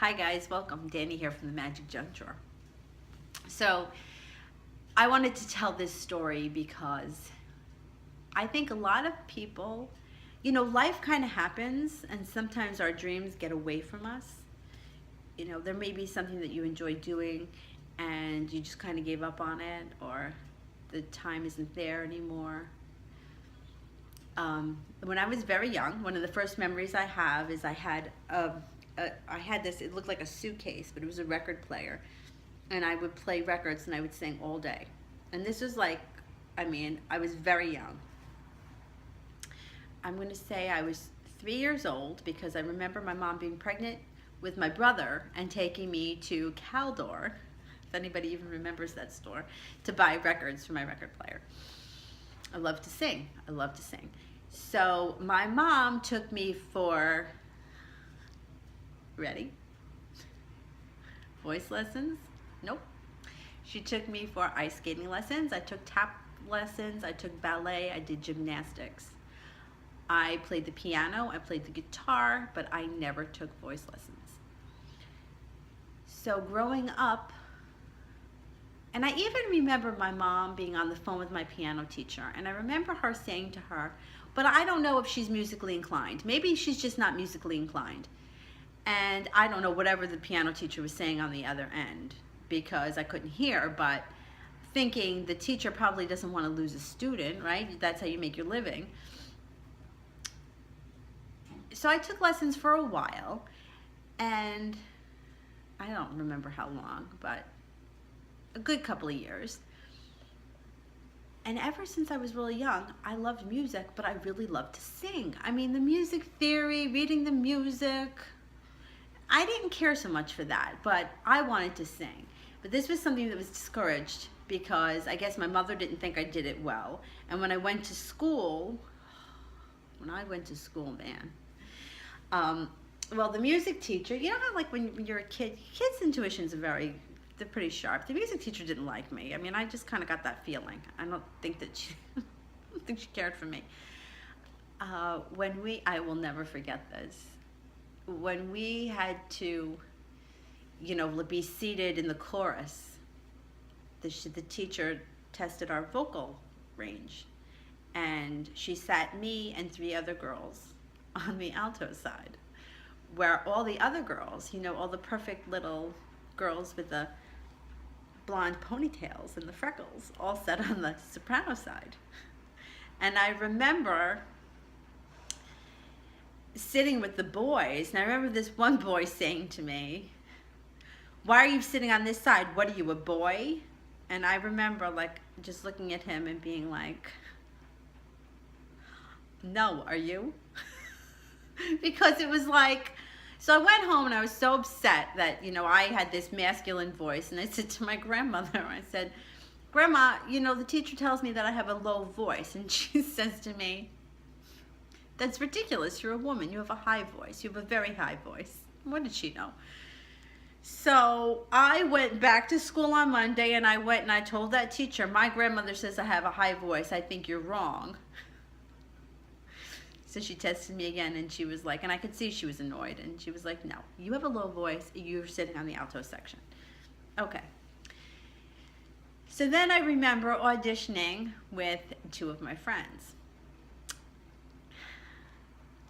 Hi guys, welcome. Danny here from the Magic Junk Drawer. So I wanted to tell this story because I think a lot of people, life kind of happens and sometimes our dreams get away from us. There may be something that you enjoy doing and you just kind of gave up on it, or the time isn't there anymore. When I was very young, one of the first memories I have is I had this, it looked like a suitcase, but it was a record player. And I would play records and I would sing all day. And this was I was very young. I'm going to say I was 3 years old because I remember my mom being pregnant with my brother and taking me to Caldor, if anybody even remembers that store, to buy records for my record player. I love to sing. I love to sing. So my mom took me for, ready? Voice lessons? Nope. She took me for ice skating lessons. I took tap lessons. I took ballet. I did gymnastics. I played the piano. I played the guitar, but I never took voice lessons. So growing up, and I even remember my mom being on the phone with my piano teacher, and I remember her saying to her, but I don't know if she's musically inclined. Maybe she's just not musically inclined. And I don't know whatever the piano teacher was saying on the other end because I couldn't hear, but thinking the teacher probably doesn't want to lose a student, right? That's how you make your living. So I took lessons for a while, and I don't remember how long, but a good couple of years. And ever since I was really young, I loved music, but I really loved to sing. I mean, the music theory, reading the music, I didn't care so much for that, but I wanted to sing. But this was something that was discouraged because I guess my mother didn't think I did it well. And when I went to school, man, well, the music teacher, you know how like when you're a kid, kids' intuitions are they're pretty sharp. The music teacher didn't like me. I mean, I just kind of got that feeling. I don't think I don't think she cared for me. I will never forget this. When we had to, be seated in the chorus, the teacher tested our vocal range, and she sat me and 3 other girls on the alto side, where all the other girls, all the perfect little girls with the blonde ponytails and the freckles, all sat on the soprano side. And I remember sitting with the boys, and I remember this one boy saying to me, "Why are you sitting on this side? What are you, a boy?" And I remember just looking at him and being like, "No, are you?" Because it was so I went home and I was so upset that, I had this masculine voice, and I said to my grandmother, I said, "Grandma, the teacher tells me that I have a low voice," and she says to me, "That's ridiculous. You're a woman. You have a high voice. You have a very high voice." What did she know? So I went back to school on Monday, and I told that teacher, "My grandmother says I have a high voice. I think you're wrong." So she tested me again, and she was like, and I could see she was annoyed, and she was like, "No, you have a low voice. You're sitting on the alto section." Okay. So then I remember auditioning with 2 of my friends.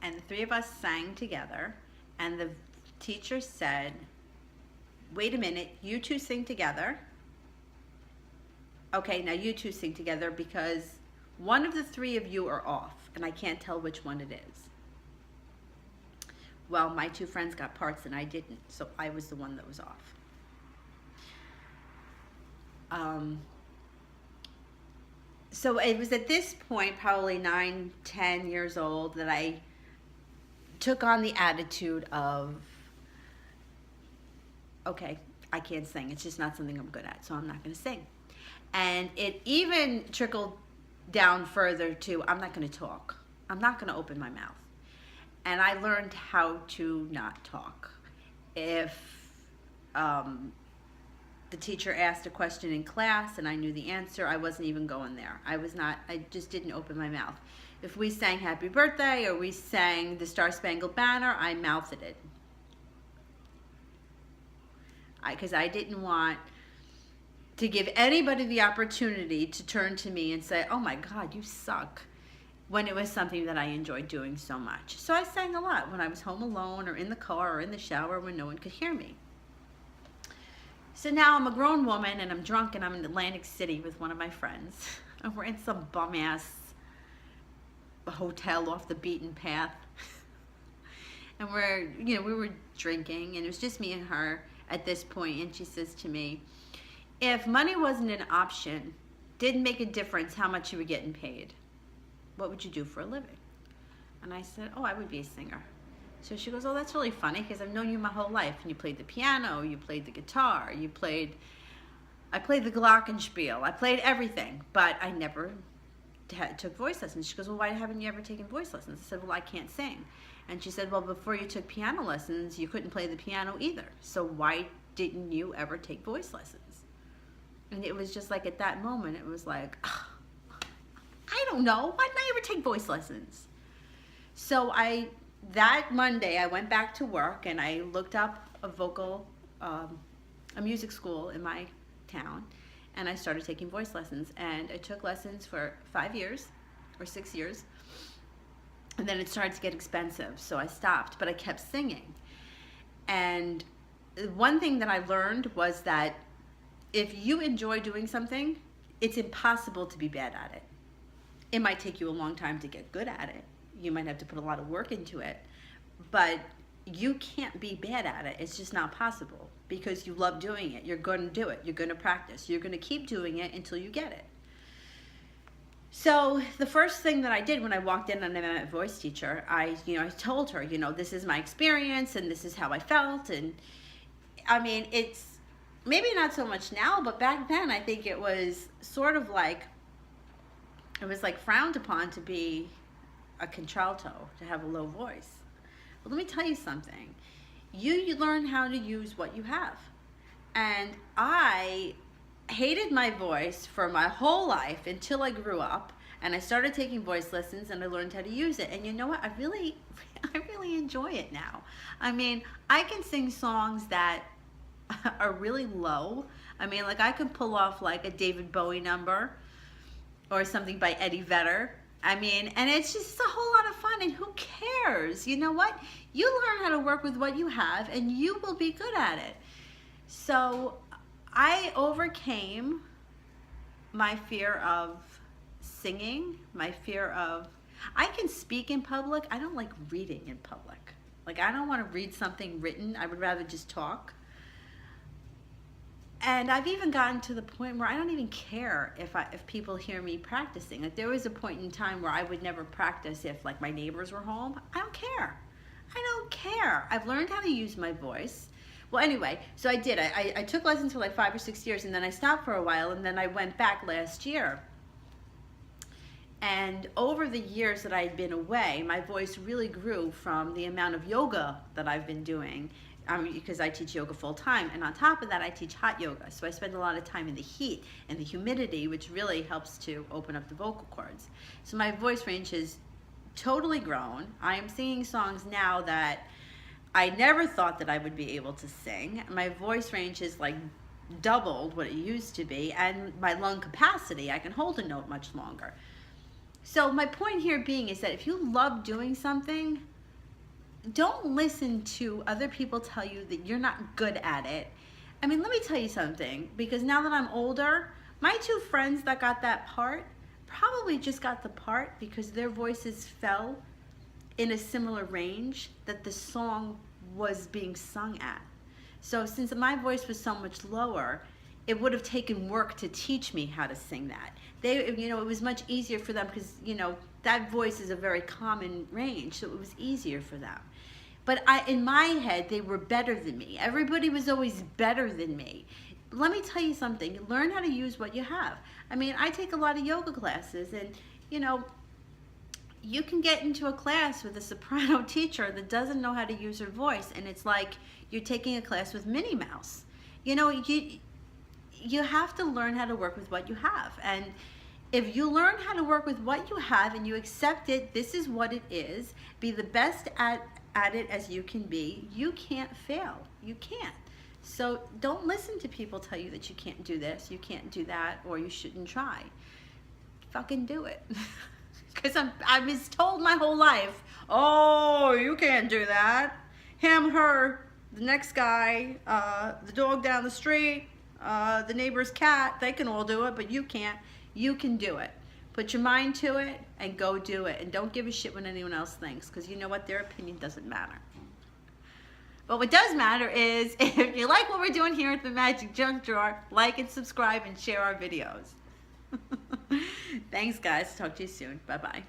And the 3 of us sang together, and the teacher said, "Wait a minute, you 2 sing together. Okay, now you 2 sing together because one of the 3 of you are off, and I can't tell which one it is." Well, my 2 friends got parts and I didn't, so I was the one that was off. So it was at this point, probably 9, 10 years old, that I took on the attitude of, okay, I can't sing. It's just not something I'm good at, so I'm not going to sing. And it even trickled down further to, I'm not going to talk. I'm not going to open my mouth. And I learned how to not talk. If the teacher asked a question in class and I knew the answer, I wasn't even going there. I just didn't open my mouth. If we sang Happy Birthday or we sang the Star Spangled Banner, I mouthed it. because I didn't want to give anybody the opportunity to turn to me and say, oh my God, you suck, when it was something that I enjoyed doing so much. So I sang a lot when I was home alone or in the car or in the shower when no one could hear me. So now I'm a grown woman and I'm drunk and I'm in Atlantic City with one of my friends. And we're in some bum-ass hotel off the beaten path. And we were drinking, and it was just me and her at this point. And she says to me, if money wasn't an option, didn't make a difference how much you were getting paid, what would you do for a living? And I said, oh, I would be a singer. So she goes, oh, that's really funny, because I've known you my whole life. And you played the piano, you played the guitar, I played the glockenspiel, I played everything, but I never took voice lessons. She goes, well, why haven't you ever taken voice lessons? I said, well, I can't sing. And she said, well, before you took piano lessons, you couldn't play the piano either. So why didn't you ever take voice lessons? And it was just like, at that moment, it was like, oh, I don't know. Why didn't I ever take voice lessons? So that Monday, I went back to work and I looked up a music school in my town, and I started taking voice lessons. And I took lessons for 5 years or 6 years. And then it started to get expensive, so I stopped, but I kept singing. And one thing that I learned was that if you enjoy doing something, it's impossible to be bad at it. It might take you a long time to get good at it. You might have to put a lot of work into it, but you can't be bad at it. It's just not possible, because you love doing it. You're going to do it. You're going to practice. You're going to keep doing it until you get it. So the first thing that I did when I walked in and I met a voice teacher, I told her, this is my experience and this is how I felt. And I mean, it's maybe not so much now, but back then I think it was sort of like, it was like frowned upon to be a contralto, to have a low voice. But let me tell you something. You learn how to use what you have. And I hated my voice for my whole life until I grew up and I started taking voice lessons and I learned how to use it. And you know what? I really enjoy it now. I mean, I can sing songs that are really low. I mean, like I could pull off like a David Bowie number or something by Eddie Vedder. I mean, and it's just a whole lot of fun, and who cares? You know what? You learn how to work with what you have and you will be good at it. So I overcame my fear of singing, my fear of, I can speak in public. I don't like reading in public. Like, I don't want to read something written. I would rather just talk. And I've even gotten to the point where I don't even care if people hear me practicing. Like, there was a point in time where I would never practice if like my neighbors were home. I don't care. I don't care. I've learned how to use my voice. Well, anyway, so I did. I took lessons for like 5 or 6 years, and then I stopped for a while, and then I went back last year. And over the years that I'd been away, my voice really grew from the amount of yoga that I've been doing, because I teach yoga full time. And on top of that, I teach hot yoga. So I spend a lot of time in the heat and the humidity, which really helps to open up the vocal cords. So my voice range has totally grown. I am singing songs now that I never thought that I would be able to sing. My voice range is like doubled what it used to be, and my lung capacity, I can hold a note much longer. So my point here being is that if you love doing something, don't listen to other people tell you that you're not good at it. I mean, let me tell you something, because now that I'm older, my 2 friends that got that part probably just got the part because their voices fell in a similar range that the song was being sung at. So since my voice was so much lower, it would have taken work to teach me how to sing that. It was much easier for them because, that voice is a very common range, so it was easier for them. But in my head, they were better than me. Everybody was always better than me. Let me tell you something. Learn how to use what you have. I mean, I take a lot of yoga classes, and, you can get into a class with a soprano teacher that doesn't know how to use her voice, and it's like you're taking a class with Minnie Mouse. You have to learn how to work with what you have. And if you learn how to work with what you have and you accept it, this is what it is, be the best at it as you can be, you can't fail. You can't. So don't listen to people tell you that you can't do this, you can't do that, or you shouldn't try. Fucking do it. Because I was told my whole life, oh, you can't do that. Him, her, the next guy, the dog down the street, the neighbor's cat, they can all do it, but you can't. You can do it. Put your mind to it and go do it. And don't give a shit what anyone else thinks, because you know what? Their opinion doesn't matter. But what does matter is, if you like what we're doing here at the Magic Junk Drawer, like and subscribe and share our videos. Thanks, guys. Talk to you soon. Bye-bye.